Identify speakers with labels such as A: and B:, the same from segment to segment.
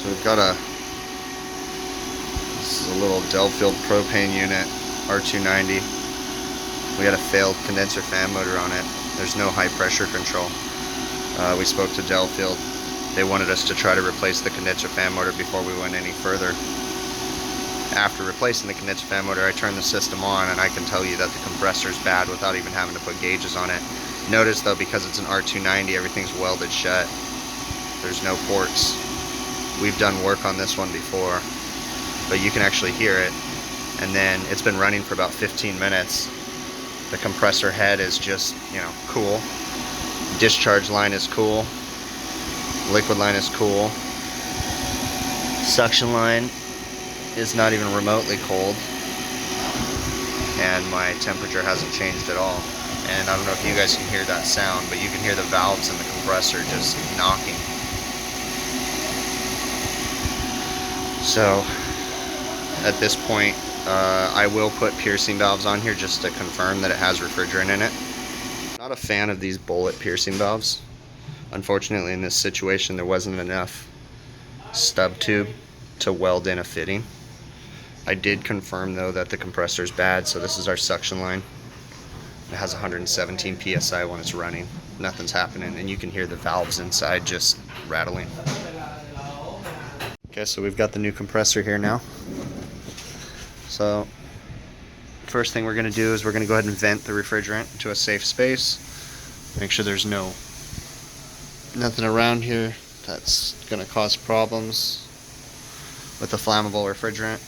A: So we've got this is a little Delfield propane unit, R-290. We had a failed condenser fan motor on it. There's no high pressure control. We spoke to Delfield. They wanted us to try to replace the condenser fan motor before we went any further. After replacing the condenser fan motor, I turned the system on, and I can tell you that the compressor is bad without even having to put gauges on it. Notice though, because it's an R-290, everything's welded shut. There's no ports. We've done work on this one before, but you can actually hear it. And then it's been running for about 15 minutes. The compressor head is just, cool. Discharge line is cool. Liquid line is cool. Suction line is not even remotely cold. And my temperature hasn't changed at all. And I don't know if you guys can hear that sound, but you can hear the valves in the compressor just knocking. So at this point, I will put piercing valves on here just to confirm that it has refrigerant in it. Not a fan of these bullet piercing valves. Unfortunately, in this situation, there wasn't enough stub tube to weld in a fitting. I did confirm though that the compressor is bad, so this is our suction line. It has 117 psi when it's running. Nothing's happening, and you can hear the valves inside just rattling. Okay, so we've got the new compressor here now. So first thing we're going to do is we're going to go ahead and vent the refrigerant to a safe space. Make sure there's nothing around here that's going to cause problems with the flammable refrigerant.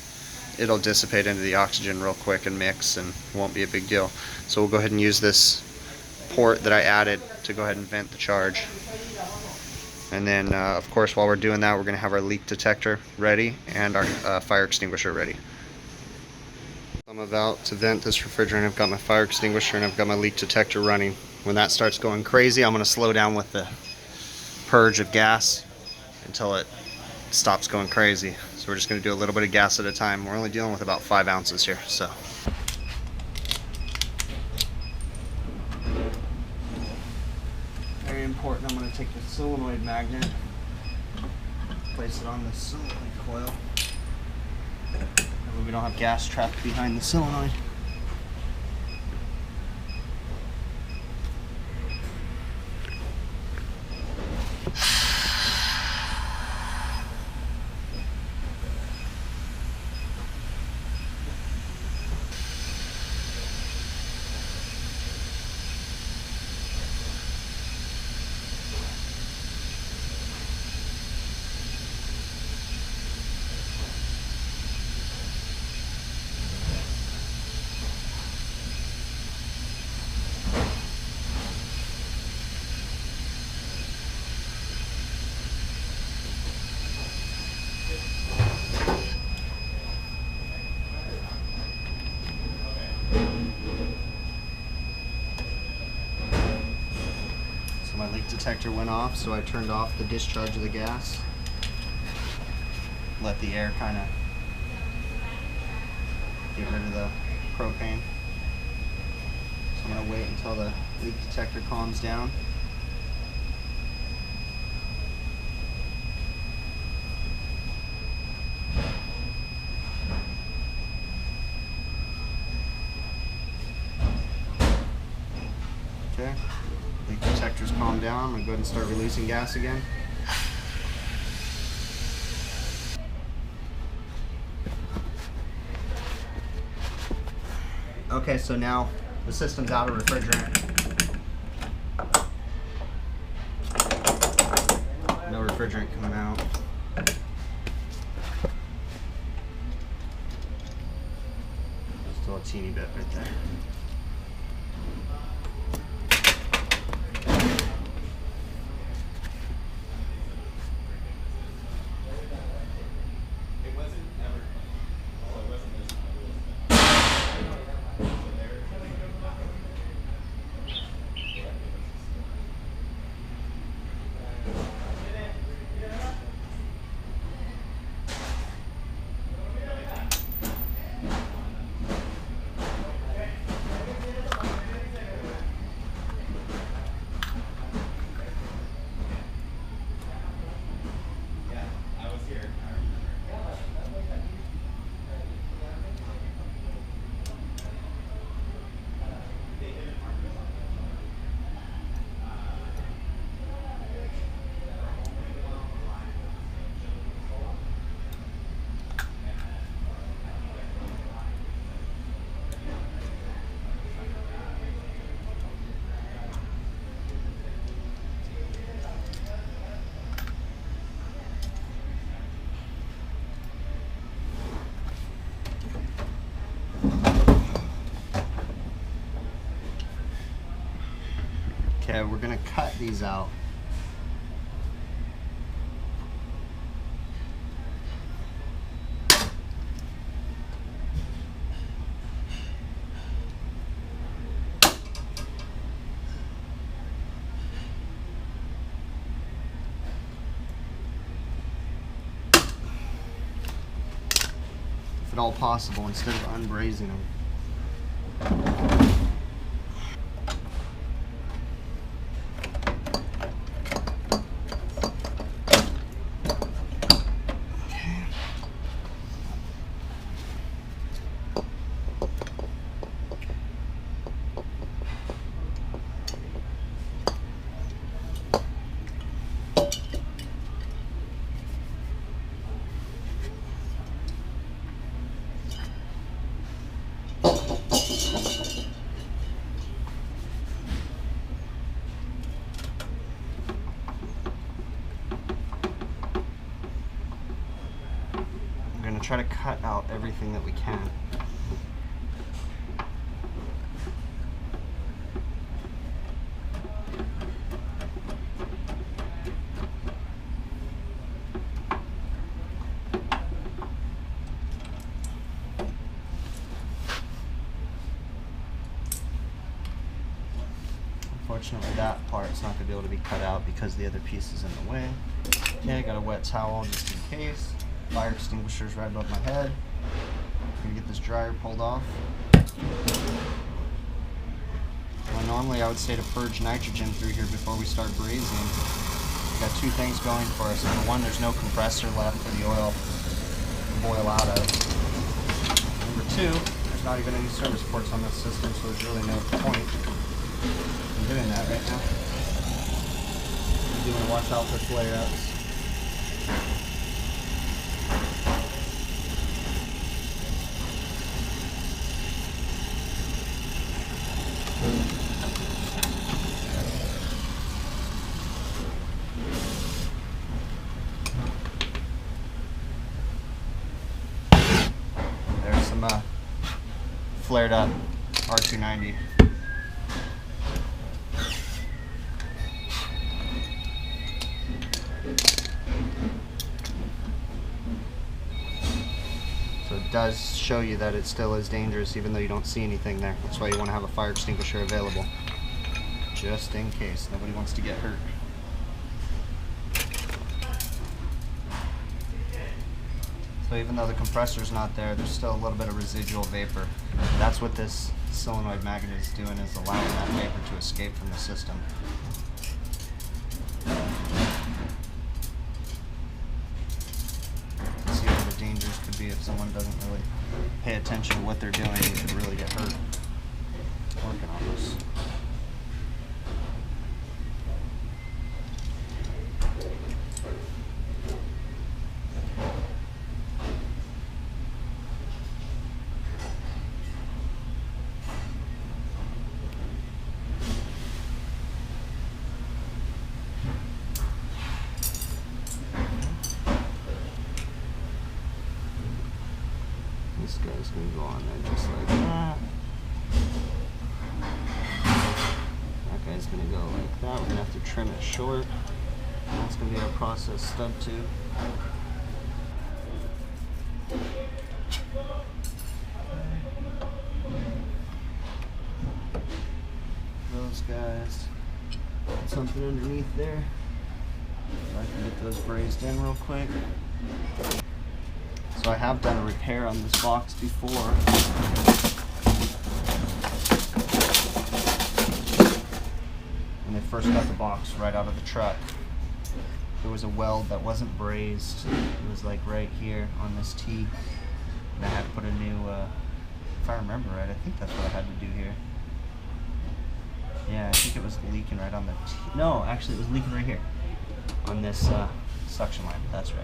A: It'll dissipate into the oxygen real quick and mix, and won't be a big deal. So we'll go ahead and use this port that I added to go ahead and vent the charge. And then of course, while we're doing that, we're going to have our leak detector ready and our fire extinguisher ready. I'm about to vent this refrigerant. I've got my fire extinguisher and I've got my leak detector running. When that starts going crazy, I'm going to slow down with the purge of gas until it stops going crazy. So we're just going to do a little bit of gas at a time. We're only dealing with about 5 ounces here, so. Very important, I'm going to take the solenoid magnet, place it on the solenoid coil. That way we don't have gas trapped behind the solenoid. My leak detector went off, so I turned off the discharge of the gas. Let the air kind of get rid of the propane. So I'm going to wait until the leak detector calms down. Okay. Leak detector's calmed down. I'm going to go ahead and start releasing gas again. Okay, so now the system's out of refrigerant. No refrigerant coming out. Still a teeny bit right there. Okay, we're gonna cut these out. If at all possible, instead of unbrazing them. Try to cut out everything that we can. Unfortunately, that part's not going to be able to be cut out because the other piece is in the way. Okay, I got a wet towel just in case. Fire extinguisher's right above my head. I'm gonna get this dryer pulled off. Well, normally I would say to purge nitrogen through here before we start brazing. We've got two things going for us. Number one, there's no compressor left for the oil to boil out of. Number two, there's not even any service ports on this system, so there's really no point in doing that right now. You do want to watch out for flare-ups. There's some flared up R-290. So it does show you that it still is dangerous even though you don't see anything there. That's why you want to have a fire extinguisher available. Just in case. Nobody wants to get hurt. So even though the compressor's not there, there's still a little bit of residual vapor. That's what this solenoid magnet is doing, is allowing that vapor to escape from the system. See what the dangers could be if someone doesn't really pay attention to what they're doing. You could really get hurt working on this. This guy's going to go on there just like that. That guy's going to go like that. We're going to have to trim it short. That's going to be our process stub tube. Those guys. Put something underneath there. So I can get those brazed in real quick. So I have done a repair on this box before. When they first got the box right out of the truck, there was a weld that wasn't brazed. It was like right here on this T. And I had to put a new, if I remember right, I think that's what I had to do here. Yeah, I think it was leaking right on the T. No, actually it was leaking right here on this suction line. That's right.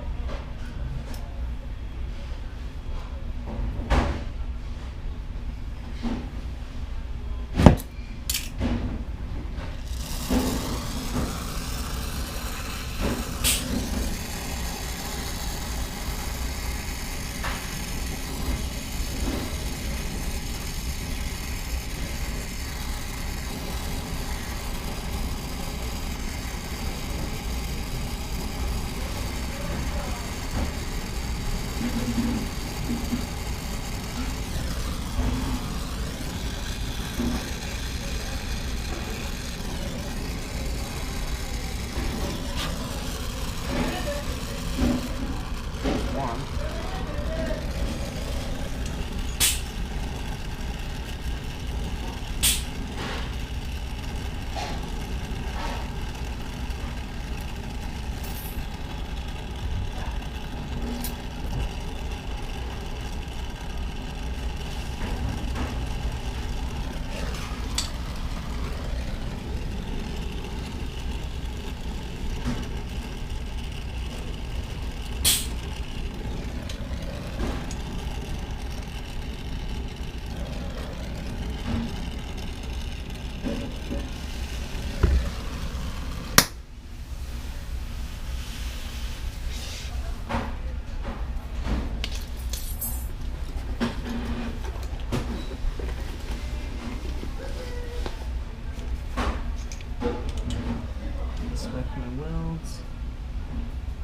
A: Inspect my welds.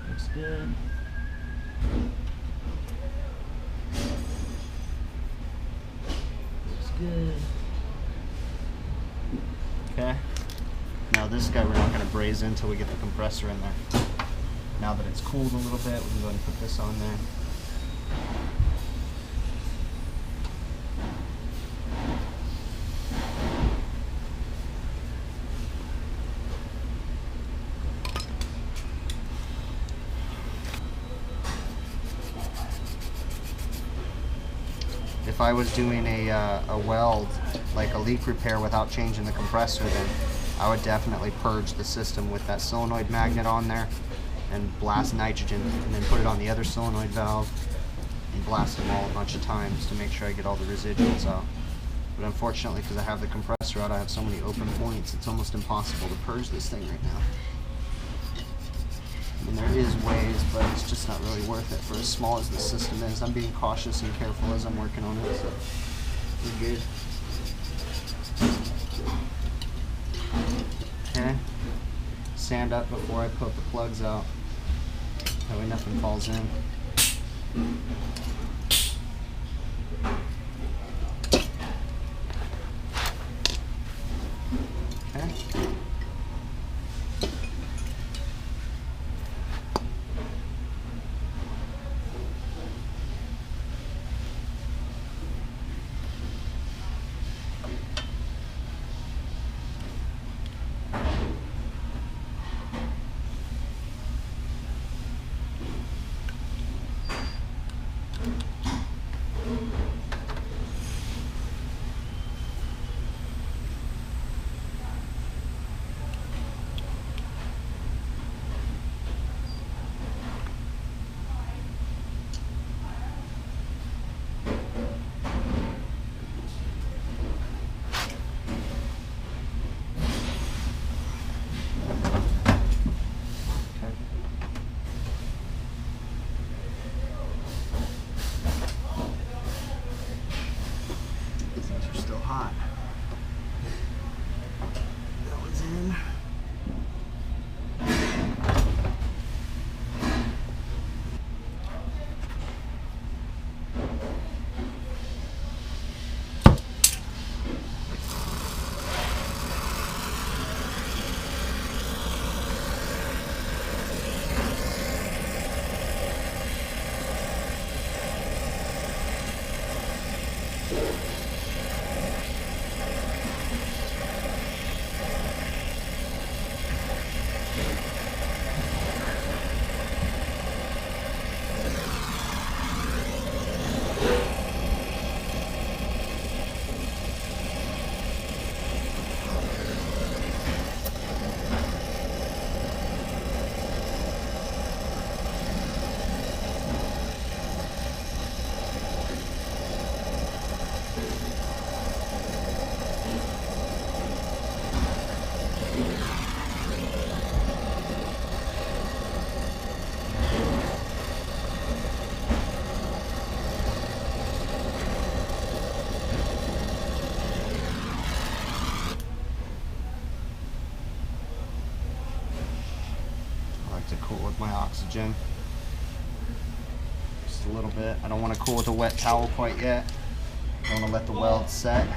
A: Looks good. Looks good. Okay. Now this guy we're not going to braze in until we get the compressor in there. Now that it's cooled a little bit, we can go ahead and put this on there. If I was doing a weld, like a leak repair without changing the compressor, then I would definitely purge the system with that solenoid magnet on there and blast nitrogen, and then put it on the other solenoid valve and blast them all a bunch of times to make sure I get all the residuals out. But unfortunately, because I have the compressor out, I have so many open points, it's almost impossible to purge this thing right now. I mean, there is ways, but it's just not really worth it for as small as the system is. I'm being cautious and careful as I'm working on it, so we're good. Okay. Sand up before I put the plugs out. That way nothing falls in. Okay. Hot. That one's in. I like to cool with my oxygen. Just little bit. I don't want to cool with a wet towel quite yet. I want to let the weld set.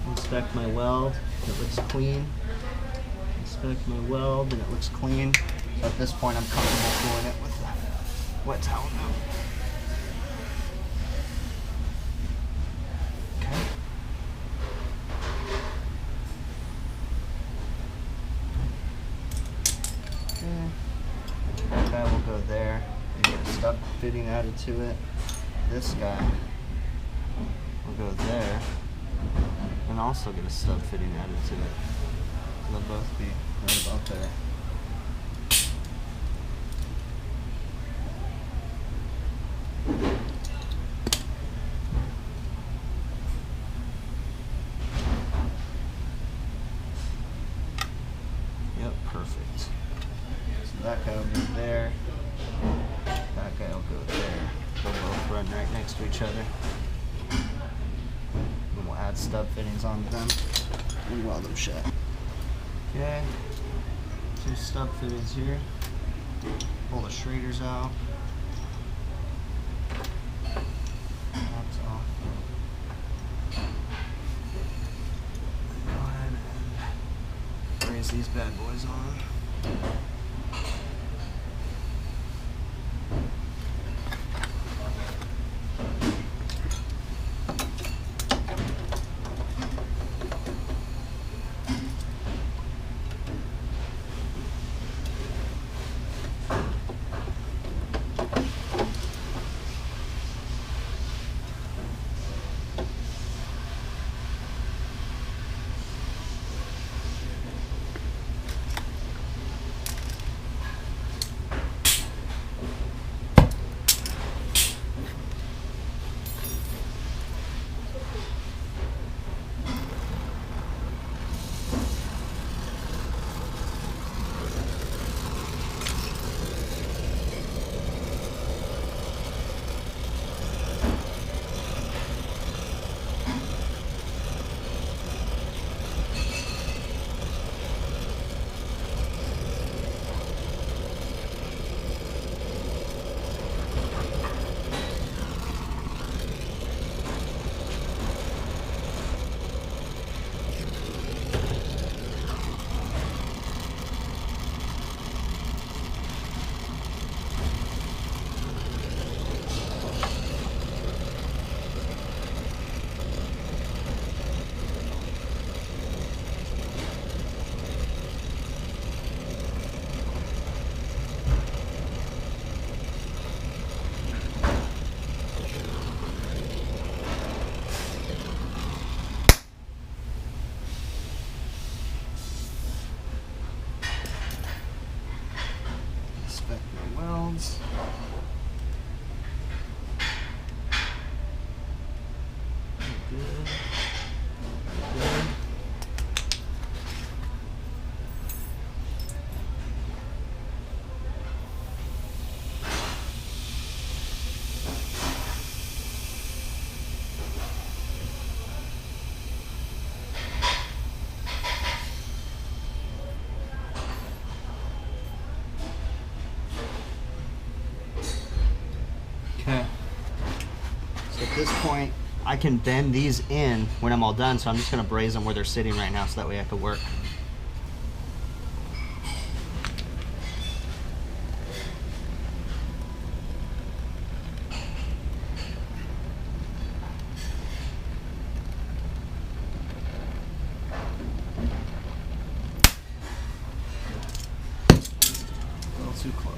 A: Inspect my weld. It looks clean. Inspect my weld and it looks clean. So at this point I'm comfortable cooling it with a wet towel now. Okay. That guy will go there and get a stub fitting added to it. This guy will go there and also get a stub fitting added to it. They'll both be right about there. Yep, perfect. So that guy will go there. That guy will go there. They'll both run right next to each other. And we'll add stub fittings onto them and weld them shut. Okay, 2 stub fittings here. Pull the shredders out. That's off. Go ahead and raise these bad boys on. Inspect my welds. Good. Good. Okay. So at this point, I can bend these in when I'm all done, so I'm just going to braze them where they're sitting right now so that way I can work. A little too close.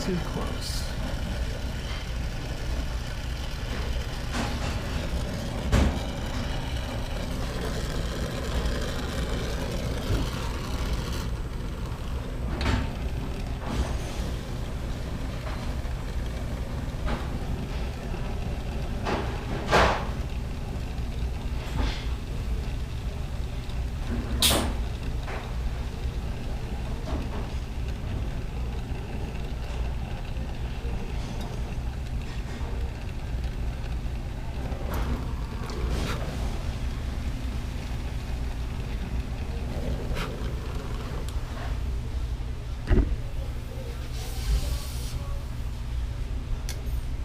A: too close.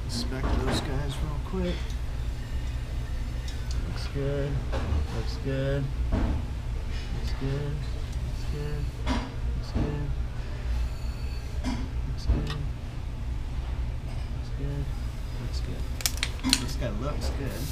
A: Inspect those guys real quick. Looks good. Looks good. Looks good. Looks good. Looks good. Looks good. Looks good. Looks good. This guy looks good.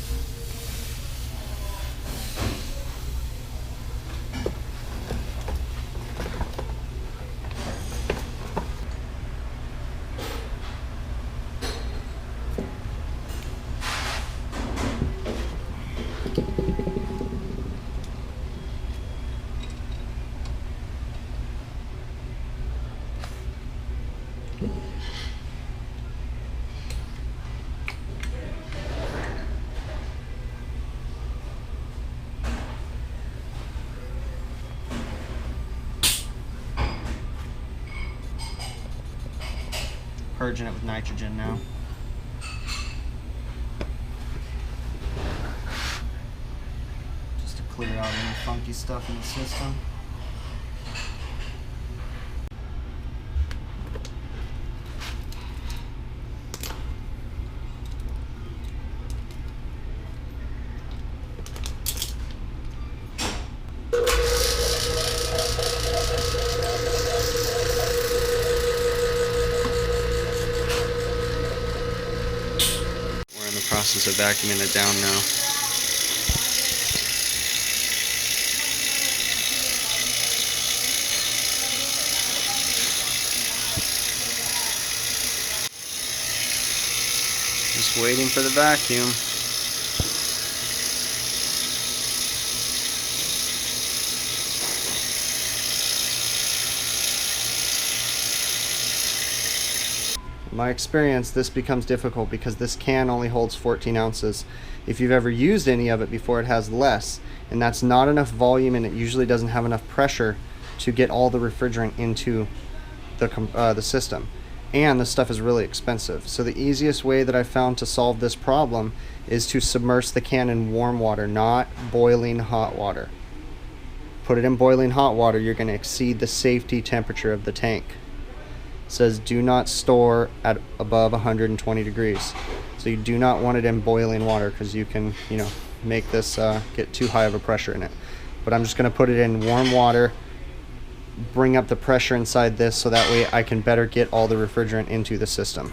A: Purging it with nitrogen now. Just to clear out any funky stuff in the system. Process of vacuuming it down now. Just waiting for the vacuum. In my experience, this becomes difficult because this can only holds 14 ounces. If you've ever used any of it before, it has less, and that's not enough volume, and it usually doesn't have enough pressure to get all the refrigerant into the system. And this stuff is really expensive. So the easiest way that I found to solve this problem is to submerge the can in warm water, not boiling hot water. Put it in boiling hot water, you're going to exceed the safety temperature of the tank. Says do not store at above 120 degrees. So you do not want it in boiling water because you can, make this get too high of a pressure in it. But I'm just going to put it in warm water, bring up the pressure inside this so that way I can better get all the refrigerant into the system.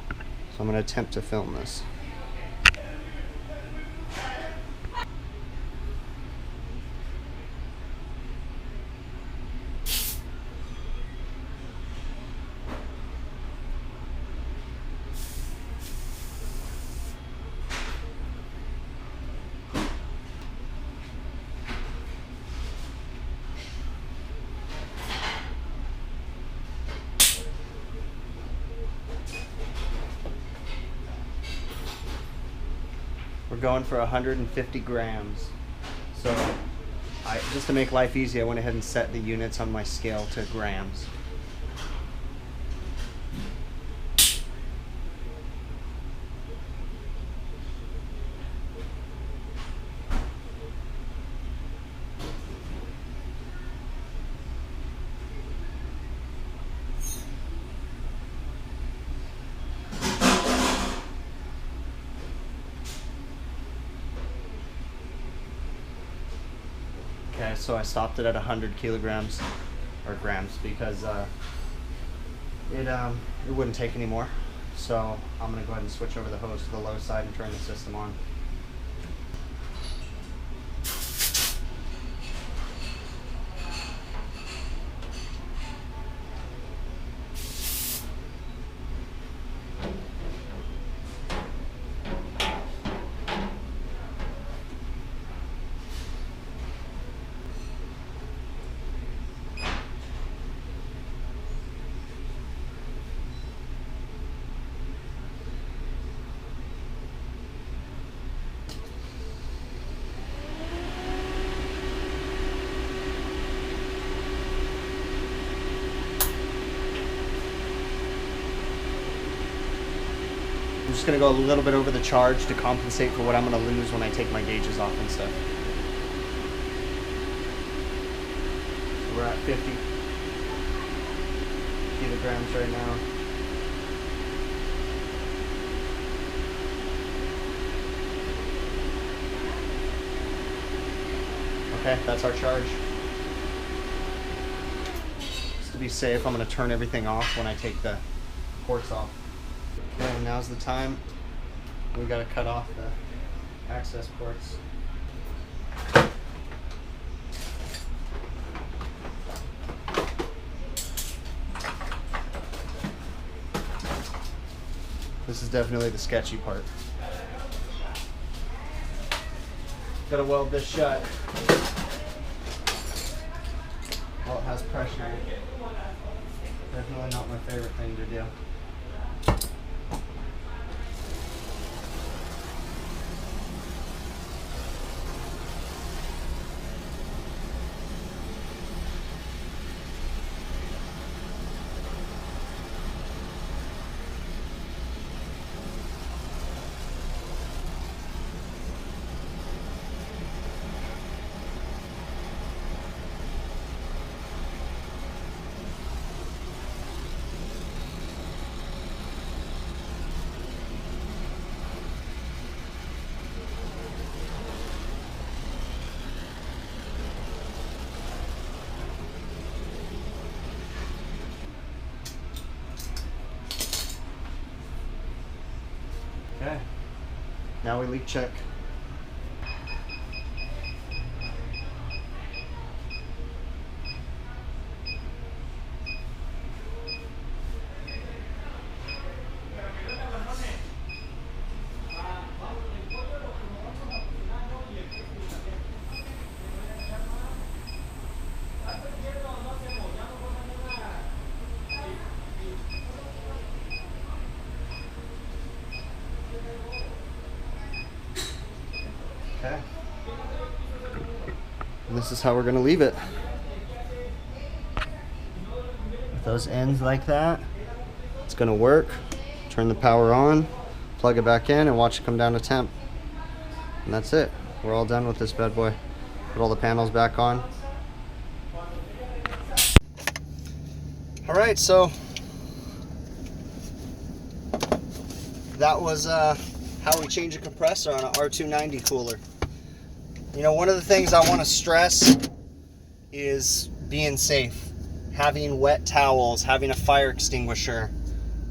A: So I'm going to attempt to film this. We're going for 150 grams. So just to make life easy, I went ahead and set the units on my scale to grams. Okay, so I stopped it at 100 kilograms or grams because it wouldn't take anymore. So I'm gonna go ahead and switch over the hose to the low side and turn the system on. just gonna go a little bit over the charge to compensate for what I'm gonna lose when I take my gauges off and stuff. So we're at 50 kilograms right now. Okay, that's our charge. Just to be safe, I'm going to turn everything off when I take the ports off. Okay, now's the time. We got to cut off the access ports. This is definitely the sketchy part. Gotta weld this shut. Well, it has pressure in it. Definitely not my favorite thing to do. Okay, now we leak check. Okay. And this is how we're going to leave it. With those ends like that, it's going to work. Turn the power on, plug it back in, and watch it come down to temp. And that's it. We're all done with this bad boy. Put all the panels back on. Alright, so that was how we change a compressor on an R-290 cooler. You know, one of the things I want to stress is being safe. Having wet towels, having a fire extinguisher,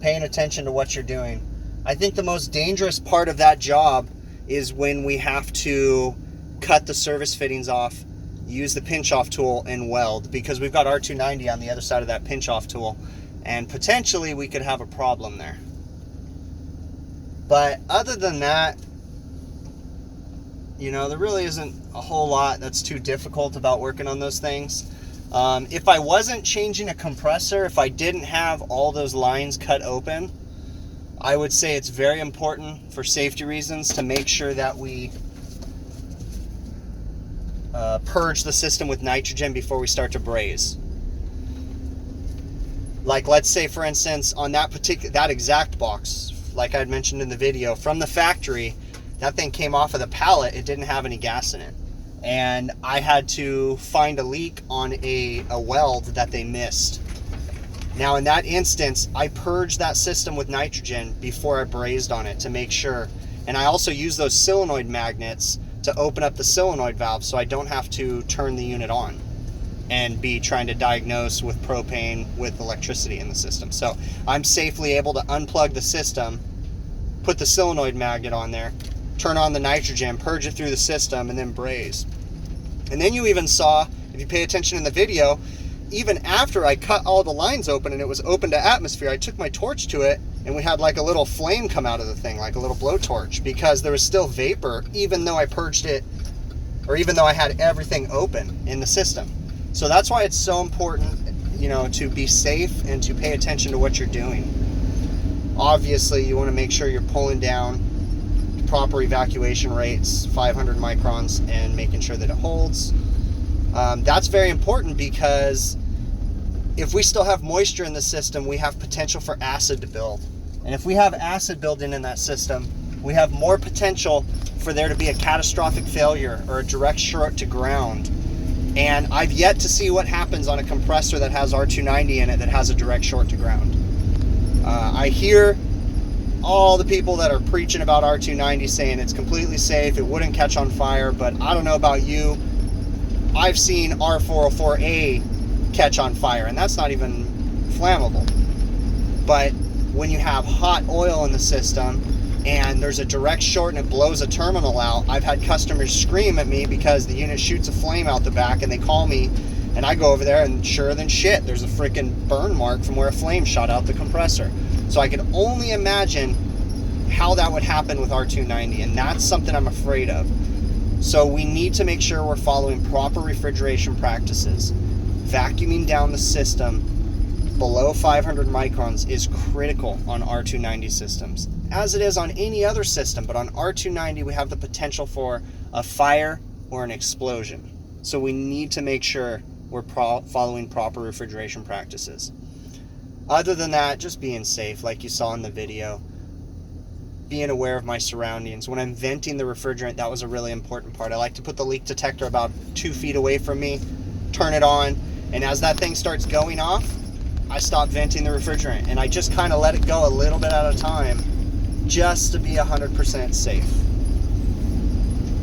A: paying attention to what you're doing. I think the most dangerous part of that job is when we have to cut the service fittings off, use the pinch off tool and weld, because we've got R-290 on the other side of that pinch off tool, and potentially we could have a problem there. But other than that, you know, there really isn't a whole lot that's too difficult about working on those things. If I wasn't changing a compressor, if I didn't have all those lines cut open, I would say it's very important for safety reasons to make sure that we purge the system with nitrogen before we start to braze. Like, let's say for instance on that exact box, like I had mentioned in the video, from the factory, that thing came off of the pallet, it didn't have any gas in it. And I had to find a leak on a weld that they missed. Now in that instance, I purged that system with nitrogen before I brazed on it to make sure. And I also use those solenoid magnets to open up the solenoid valve so I don't have to turn the unit on and be trying to diagnose with propane with electricity in the system. So I'm safely able to unplug the system, put the solenoid magnet on there, turn on the nitrogen, purge it through the system, and then braze. And then you even saw, if you pay attention in the video, even after I cut all the lines open and it was open to atmosphere, I took my torch to it and we had like a little flame come out of the thing, like a little blowtorch, because there was still vapor even though I purged it, or even though I had everything open in the system. So that's why it's so important, you know, to be safe and to pay attention to what you're doing. Obviously, you want to make sure you're pulling down proper evacuation rates, 500 microns, and making sure that it holds. That's very important because if we still have moisture in the system, we have potential for acid to build.
B: And if we have acid building in that system, we have more potential for there to be a catastrophic failure or a direct short to ground. And I've yet to see what happens on a compressor that has R-290 in it that has a direct short to ground. I hear all the people that are preaching about R-290 saying it's completely safe, it wouldn't catch on fire, but I don't know about you. I've seen R-404A catch on fire, and that's not even flammable. But when you have hot oil in the system and there's a direct short and it blows a terminal out, I've had customers scream at me because the unit shoots a flame out the back, and they call me and I go over there and sure than shit, there's a freaking burn mark from where a flame shot out the compressor. So I can only imagine how that would happen with R-290, and that's something I'm afraid of. So we need to make sure we're following proper refrigeration practices. Vacuuming down the system below 500 microns is critical on R-290 systems, as it is on any other system, but on R-290 we have the potential for a fire or an explosion. So we need to make sure we're following proper refrigeration practices. Other than that, just being safe, like you saw in the video. Being aware of my surroundings. When I'm venting the refrigerant, that was a really important part. I like to put the leak detector about 2 feet away from me, turn it on, and as that thing starts going off, I stop venting the refrigerant, and I just kind of let it go a little bit at a time just to be 100% safe.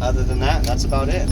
B: Other than that, that's about it.